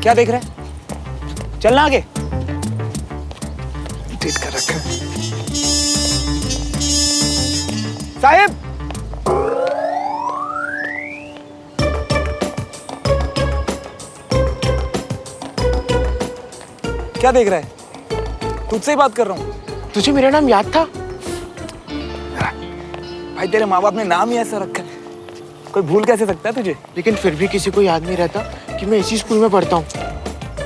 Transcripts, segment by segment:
क्या देख रहा है? चलना आगे। ठीक कर रखा है। साहिब, क्या देख रहा है? तुझसे ही बात कर रहा हूँ। तुझे मेरा नाम याद था? भाई तेरे माँ बाप ने नाम ही ऐसा रखा है, कोई भूल कैसे सकता है तुझे? लेकिन फिर भी किसी को याद नहीं रहता कि मैं इसी स्कूल में पढ़ता हूँ।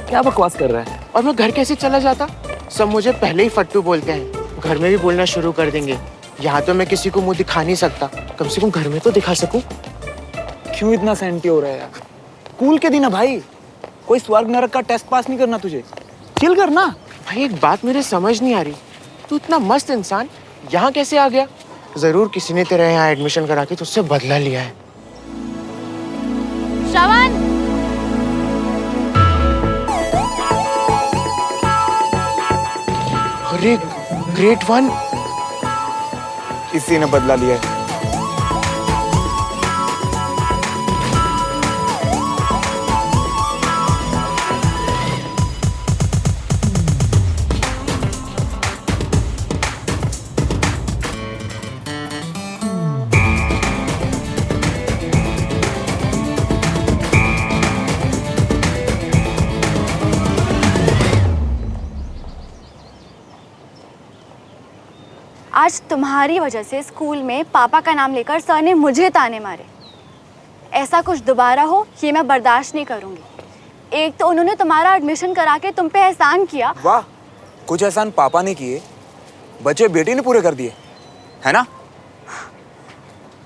क्या बकवास कर रहा है? और मैं घर कैसे चला जाता? सब मुझे पहले ही फट्टू बोलते हैं, घर में भी बोलना शुरू कर देंगे। यहाँ तो मैं किसी को मुंह दिखा नहीं सकता, कम से कम घर में तो दिखा सकूं। क्यों इतना सेंटी हो रहा है यार? स्कूल के दिन है भाई, कोई स्वर्ग नरक का टेस्ट पास नहीं करना तुझे। चिल करना। भाई एक बात मेरे समझ नहीं आ रही, तू इतना मस्त इंसान यहाँ कैसे आ गया? जरूर किसी ने तेरे यहाँ एडमिशन करा के तुझसे बदला लिया है। श्रवण, अरे ग्रेड 1, इसी ने बदला लिया है। आज तुम्हारी वजह से स्कूल में पापा का नाम लेकर सर ने मुझे ताने मारे। ऐसा कुछ दोबारा हो ये मैं बर्दाश्त नहीं करूंगी। एक तो उन्होंने तुम्हारा एडमिशन करा के तुम पे एहसान किया। वाह, कुछ एहसान पापा ने किए, बच्चे बेटी ने पूरे कर दिए, है ना?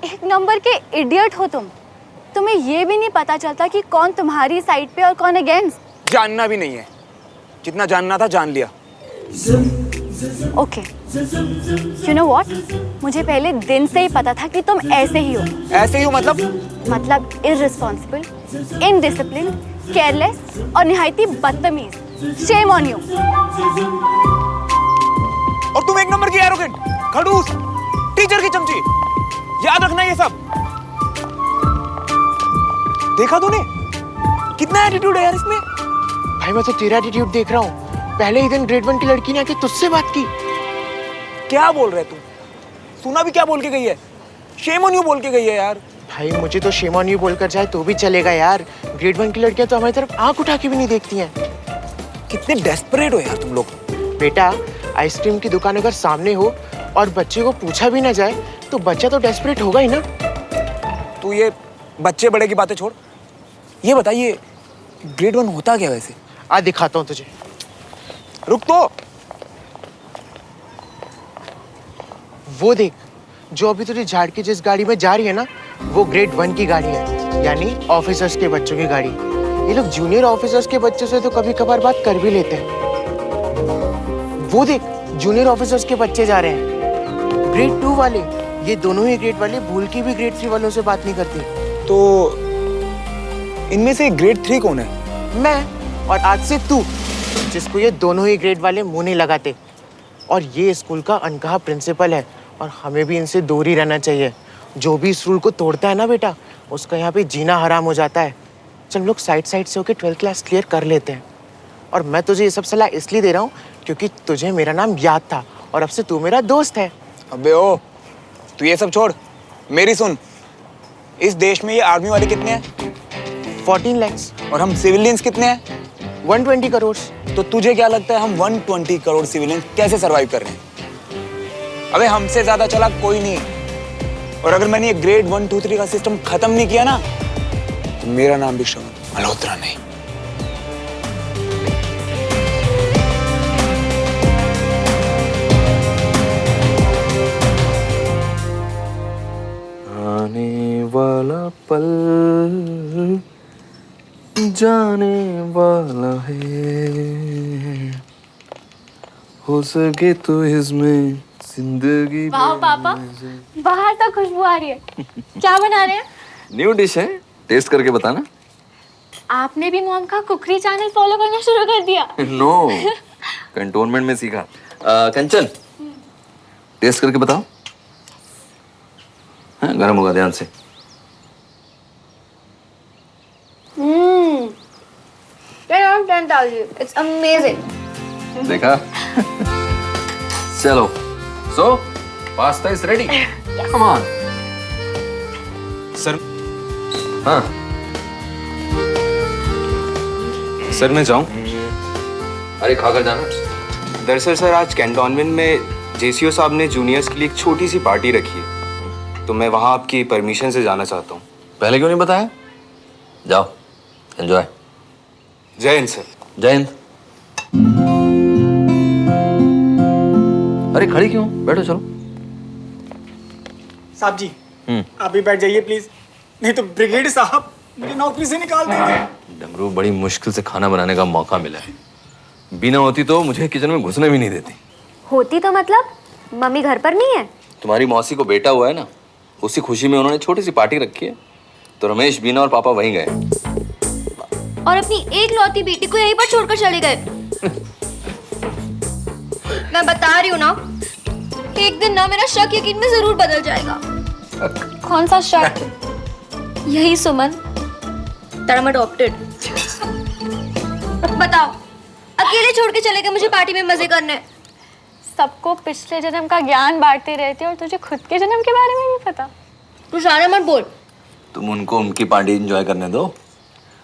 एक नंबर के इडियट हो तुम। तुम्हें ये भी नहीं पता चलता कि कौन तुम्हारी साइड पे और कौन अगेंस्ट। जानना भी नहीं है, जितना जानना था जान लिया। ओके, यू नो व्हाट, मुझे पहले दिन से ही पता था कि तुम ऐसे ही हो। ऐसे ही हो मतलब इररिस्पॉन्सिबल, इनडिसिप्लिन, केयरलेस और निहायती बदतमीज। Shame on you. और तुम एक नंबर की एरोगेंट, खड़ूस, टीचर की चमची। याद रखना ये सब। देखा तूने कितना एटीट्यूड है यार इसमें। भाई मैं तो तेरा एटीट्यूड देख रहा हूँ। पहले ही दिन ग्रेड 1 की लड़की ने आके तुझसे बात की। क्या बोल रहे तुम? सुना भी क्या बोल के गई है? शेम ऑन यू बोल के गई है यार। भाई मुझे तो शेम ऑन यू बोलकर जाए तो भी चलेगा यार। ग्रेड 1 की लड़कियां तो हमारी तरफ आंख उठा के भी नहीं देखती हैं। कितने डेस्परेट हो यार तुम लोग। बेटा, आइसक्रीम की दुकान अगर सामने हो और बच्चे को पूछा भी ना जाए तो बच्चा तो डेस्परेट होगा ही ना। तू ये बच्चे बड़े की बातें छोड़, ये बताइए ग्रेड 1 होता क्या वैसे? आज दिखाता हूँ तुझे। रुक तो। वो देख, जो अभी तुझे झाड़ के जिस गाड़ी में जा रही है ना, वो ग्रेड 1 की गाड़ी है, यानी ऑफिसर्स के बच्चों की गाड़ी। ये लोग जूनियर ऑफिसर्स के बच्चों से तो कभी कभार बात कर भी लेते हैं। वो देख, जूनियर ऑफिसर्स के बच्चे जा रहे हैं। ग्रेड 2 वाले, ये दोनों ही ग्रेड वाले भूल के भी ग्रेड 3 वालों से बात नहीं करते। तो इनमें से ग्रेड 3 कौन है? मैं, और आज से तू, जिसको ये दोनों ही ग्रेड वाले मुंह नहीं लगाते। और ये स्कूल का अनकहा प्रिंसिपल है और हमें भी इनसे दूर ही रहना चाहिए। जो भी इस रूल को तोड़ता है ना बेटा, उसका यहाँ पे जीना हराम हो जाता है। चल लोग साइड साइड से होके 12th क्लास क्लियर कर लेते हैं। और मैं तुझे ये सब सलाह इसलिए दे रहा हूँ क्योंकि तुझे मेरा नाम याद था और अब से तू मेरा दोस्त है। अबे ओ, तू ये सब छोड़, मेरी सुन। इस देश में ये आर्मी वाले कितने हैं? 14 lakhs। और हम सिविलियंस कितने हैं? 120 करोड़। तो तुझे क्या लगता है हम 120 करोड़ सिविलियंस कैसे सरवाइव कर रहे हैं? अबे हमसे ज्यादा चालाक कोई नहीं। और अगर मैंने ये ग्रेड 1, 2, 3 का सिस्टम खत्म नहीं किया ना, तो मेरा नाम भी श्रवण मल्होत्रा नहीं। आने वाला पल जाने वाला है, हो सके तो इसमें जिंदगी। वाह पापा, बाहर तक खुशबू आ रही है। क्या बना रहे हैं? न्यू डिश है, टेस्ट करके बताना। आपने भी मॉम का कुकरी चैनल फॉलो करना शुरू कर दिया? नो, कंटोनमेंट में सीखा। कंचन, टेस्ट करके बताओ। हाँ, गर्म होगा, ध्यान से। क्या ताऊजी, इट्स अमेजिंग। देखा? चलो, so pasta is ready. Come on. Sir हाँ, सर मैं जाऊं? अरे खाकर जाना। दरअसल सर आज कैंटोनमेंट में जेसीओ साहब ने जूनियर्स के लिए एक छोटी सी पार्टी रखी है, तो मैं वहाँ आपकी परमिशन से जाना चाहता हूँ। पहले क्यों नहीं बताया? जाओ, एंजॉय। जय हिंद सर। जय हिंद। अरे खड़ी क्यों? बैठो चलो। साहब जी आप भी बैठ जाइए प्लीज, नहीं तो ब्रिगेड साहब मुझे नौकरी से निकाल देंगे। डमरू, बड़ी मुश्किल से खाना बनाने का मौका मिला है। बिना होती तो मुझे किचन में घुसने भी नहीं देती। होती तो मतलब मम्मी घर पर नहीं है? तुम्हारी मौसी को बेटा हुआ है ना, उसी खुशी में उन्होंने छोटी सी पार्टी रखी है, तो रमेश, बीना और पापा वहीं गए। और अपनी एक लौती बेटी को यहीं पर छोड़कर चले गए। मैं बता रही हूँ ना, एक दिन ना मेरा शक यकीन में जरूर बदल जाएगा। कौन सा शक? यही सुमन, that I'm adopted। बताओ, अकेले छोड़ के चले गए मुझे पार्टी में मजे करने। सबको पिछले जन्म का ज्ञान बांटते रहती और तुझे खुद के जन्म के बारे में नहीं पता। तू सारा मत बोल। तुम उनको उनकी पार्टी एंजॉय करने दो,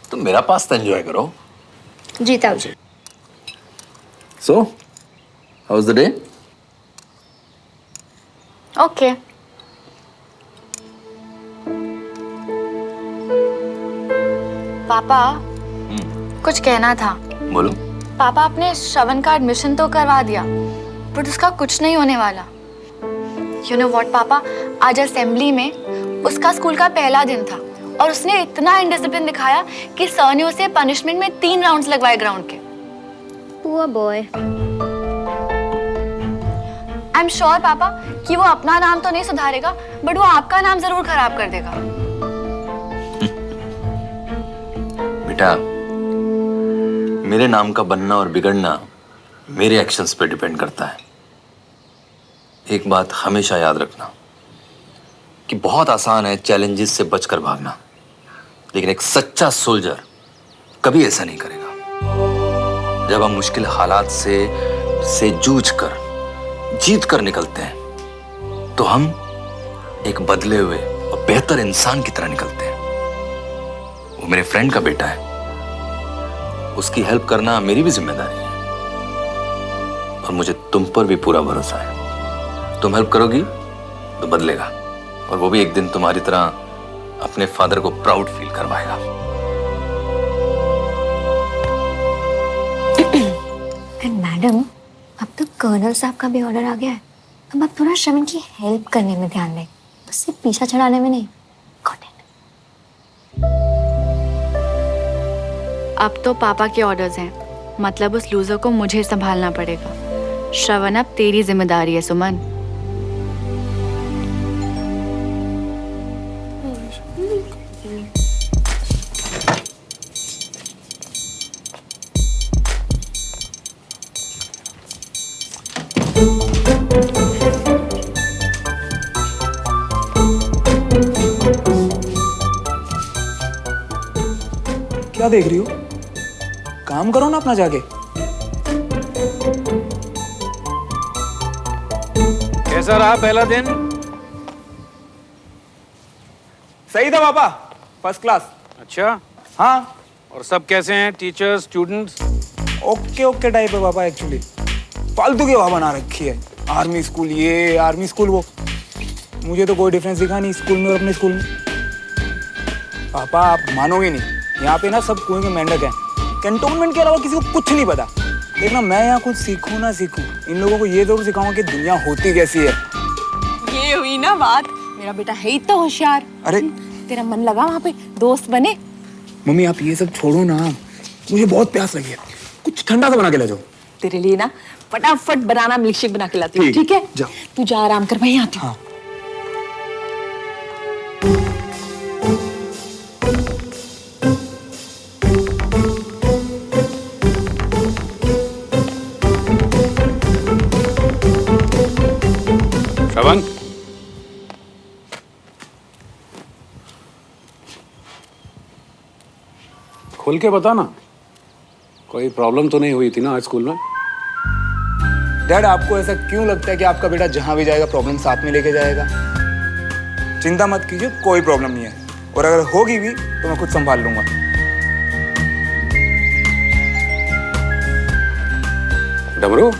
तुम मेरा पास्ता एंजॉय करो। जी ताऊजी। So how was the day? Okay. पापा, कुछ कहना था। बोलो। पापा, आपने श्रवण का एडमिशन तो करवा दिया, बट उसका कुछ नहीं होने वाला। यू नो व्हाट पापा, आज असेंबली में उसका स्कूल का पहला दिन था और उसने इतना इनडिसिप्लिन दिखाया कि सर ने उसे पनिशमेंट में 3 राउंड्स लगवाए ग्राउंड के। Poor boy. I am sure पापा कि वो अपना नाम तो नहीं सुधारेगा, बट वो आपका नाम जरूर खराब कर देगा। बेटा, मेरे नाम का बनना और बिगड़ना मेरे एक्शंस पे डिपेंड करता है। एक बात हमेशा याद रखना कि बहुत आसान है चैलेंजेस से बचकर भागना, लेकिन एक सच्चा सोल्जर कभी ऐसा नहीं करेगा। जब हम मुश्किल हालात से जूझ कर जीत कर निकलते हैं, तो हम एक बदले हुए और बेहतर इंसान की तरह निकलते हैं। वो मेरे फ्रेंड का बेटा है, उसकी हेल्प करना मेरी भी जिम्मेदारी है, और मुझे तुम पर भी पूरा भरोसा है। तुम हेल्प करोगी तो बदलेगा, और वो भी एक दिन तुम्हारी तरह अपने फादर को प्राउड फील करवाएगा। मैडम, अब तो कर्नल साहब का भी ऑर्डर आ गया है। अब आप थोड़ा श्रवण की हेल्प करने में ध्यान दें, उससे पीछा छड़ाने में नहीं। Got it? अब तो पापा के ऑर्डर्स हैं, मतलब उस लूजर को मुझे संभालना पड़ेगा। श्रवण, अब तेरी जिम्मेदारी है सुमन। क्या देख रही हो? काम करो ना अपना जाके। कैसा रहा पहला दिन? सही था पापा, फर्स्ट क्लास। अच्छा, हाँ, और सब कैसे हैं? Teachers, students? Okay okay type है पापा। एक्चुअली फालतू की हवा बना रखी है, आर्मी स्कूल ये, आर्मी स्कूल वो। मुझे तो कोई डिफरेंस दिखा नहीं स्कूल में और अपने स्कूल में। पापा आप मानोगे नहीं, यहाँ पे ना सब कुएं के मेंढक हैं। कैंटोनमेंट के अलावा किसी को कुछ नहीं पता। देखना, मैं यहाँ कुछ सीखूं ना सीखूं, इन लोगों को ये जरूर सिखाऊंगा कि दुनिया होती कैसी है। ये हुई ना बात। मेरा बेटा है ही तो होशियार। अरे तेरा मन लगा वहाँ पे, दोस्त बने। मम्मी आप ये सब छोड़ो ना, मुझे बहुत प्यास लगी है, कुछ ठंडा सा बना के ले जाओ। तेरे लिए ना फटाफट बनाना मिल्कशेक बना के लाती हूँ, ठीक, ठीक है? जाओ। तू जा आराम कर, वहीं आती हूँ। हाँ। श्रवण, खोल के बता ना, कोई प्रॉब्लम तो नहीं हुई थी ना आज स्कूल में? डैड, आपको ऐसा क्यों लगता है कि आपका बेटा जहां भी जाएगा प्रॉब्लम साथ में लेके जाएगा? चिंता मत कीजिए, कोई प्रॉब्लम नहीं है, और अगर होगी भी तो मैं खुद संभाल लूंगा। डमरू,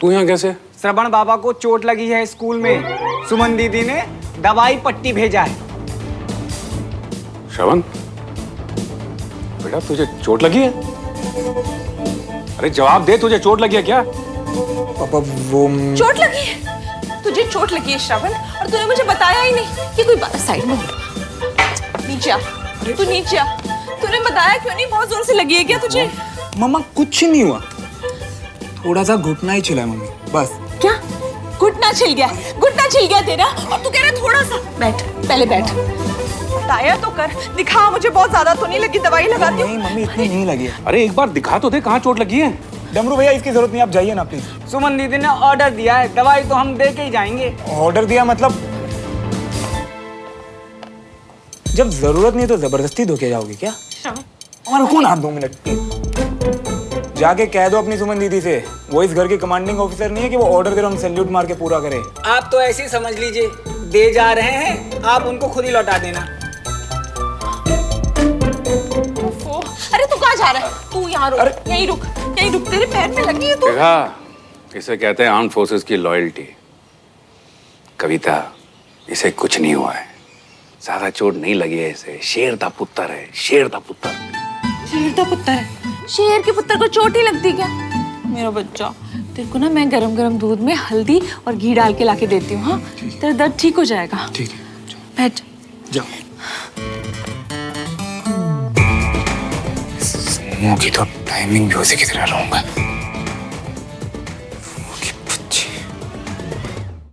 तू यहाँ कैसे? श्रवण बाबा को चोट लगी है स्कूल में, सुमन दीदी ने दवाई पट्टी भेजा है। श्रवण, बेटा तुझे चोट लगी है? अरे जवाब दे, तुझे चोट लगी है क्या? पापा वो चोट लगी है? तुझे चोट लगी है श्रवण, और तूने मुझे बताया ही नहीं। ये कोई बात? साइड में नीचे आ, तू नीचे आ। तूने बताया क्यों नहीं? बहुत जोर से लगी है क्या तुझे? मम्मा कुछ नहीं हुआ, थोड़ा सा घुटना ही छिला है मम्मी, बस। क्या घुटना छिल गया? घुटना छिल गया तेरा, और तू कह रहा है थोड़ा सा? बैठ, पहले बैठ, बताया तो कर, दिखा मुझे। बहुत ज्यादा तो नहीं लगी? दवाई लगाती हूँ। नहीं मम्मी, इतनी नहीं लगी है। अरे एक बार दिखा तो दे, कहाँ चोट लगी है? डमरू भैया, इसकी जरूरत नहीं, आप जाइए ना प्लीज। सुमन दीदी ने ऑर्डर दिया है, दवाई तो हम दे के ही जाएंगे। ऑर्डर दिया मतलब? जब जरूरत नहीं तो जबरदस्ती धोके जाओगे क्या? और रुको ना आप 2 मिनट प्लीज। जाके कह दो अपनी सुमन दीदी से, वो इस घर के कमांडिंग ऑफिसर नहीं है कि वो ऑर्डर दे रहा हम सैल्यूट मार के पूरा करें। आप तो ऐसे ही समझ लीजिए, दे जा रहे हैं, आप उनको खुद ही लौटा देना। अरे तू कहाँ जा रहा है? तू यहाँ रुक, यहीं रुक, यहीं रुक। तेरे पैर में लगी है तू। देखा, इसे कहते हैं आर्म्ड फोर्सेस की लॉयल्टी। कविता, इसे कुछ नहीं हुआ है, ज्यादा चोट नहीं लगी है इसे। शेर दा पुत्र है, शेर दा पुत्र। शेर का पुत्र है? शेर के पुत्र को चोट ही लगती क्या? मेरा बच्चा, तेरे को ना मैं गरम गरम दूध में हल्दी और घी डाल के लाके देती हूँ। हाँ, तेरा दर्द ठीक हो जाएगा। ठीक है, बैठ जाओ। की तो टाइमिंग भी उसी की तरह रहूंगा।